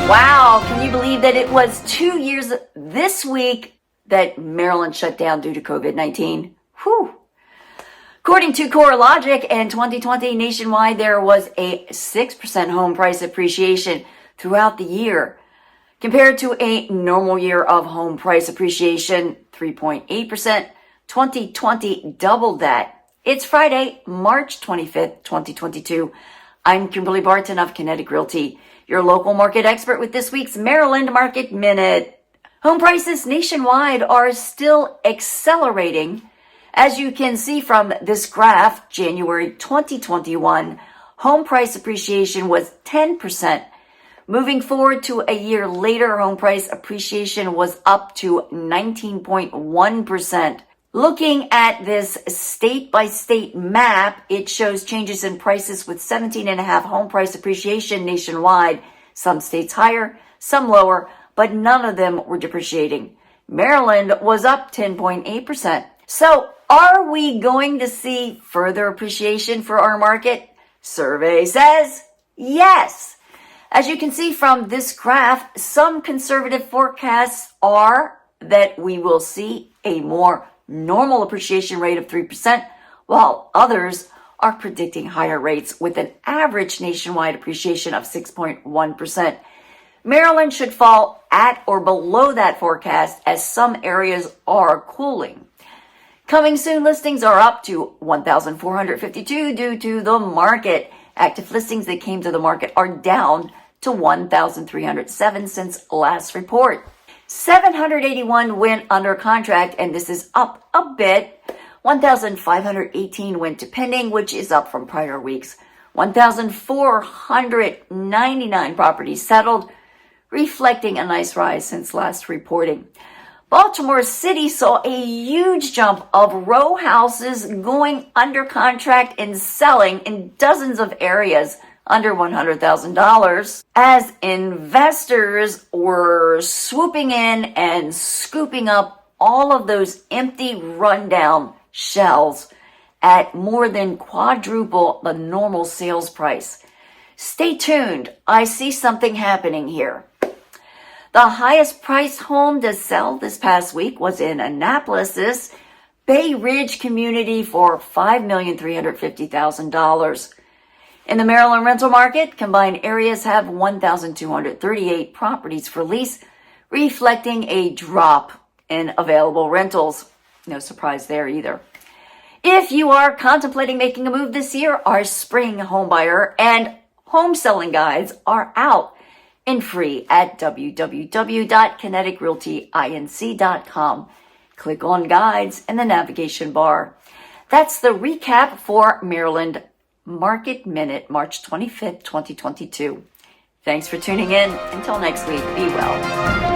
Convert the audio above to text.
Wow, can you believe that it was 2 years this week that Maryland shut down due to COVID-19? Whew. According to CoreLogic, in 2020 nationwide, there was a 6% home price appreciation throughout the year, compared to a normal year of home price appreciation, 3.8%. 2020 doubled that. It's Friday, March 25th, 2022. I'm Kimberly Barton of Kinetic Realty, your local market expert with this week's Maryland Market Minute. Home prices nationwide are still accelerating. As you can see from this graph, January 2021, home price appreciation was 10%. Moving forward to a year later, home price appreciation was up to 19.1%. Looking at this state-by-state map, it shows changes in prices with 17.5 home price appreciation nationwide. Some states higher, some lower, but none of them were depreciating. Maryland was up 10.8%. So are we going to see further appreciation for our market? Survey says yes. As you can see from this graph, some conservative forecasts are that we will see a more normal appreciation rate of 3%, while others are predicting higher rates with an average nationwide appreciation of 6.1%. Maryland should fall at or below that forecast as some areas are cooling. Coming soon listings are up to 1,452 due to the market. Active listings that came to the market are down to 1,307 since last report. 781 went under contract, and this is up a bit. 1,518 went to pending, which is up from prior weeks. 1,499 properties settled, reflecting a nice rise since last reporting. Baltimore City saw a huge jump of row houses going under contract and selling in dozens of areas under $100,000 as investors were swooping in and scooping up all of those empty rundown shells at more than quadruple the normal sales price. Stay tuned. I see something happening here. The highest priced home to sell this past week was in Annapolis' Bay Ridge community for $5,350,000. In the Maryland rental market, combined areas have 1,238 properties for lease, reflecting a drop in available rentals. No surprise there either. If you are contemplating making a move this year, our spring homebuyer and home selling guides are out and free at www.kineticrealtyinc.com. Click on guides in the navigation bar. That's the recap for Maryland Market Minute, March 25th, 2022. Thanks for tuning in. Until next week, be well.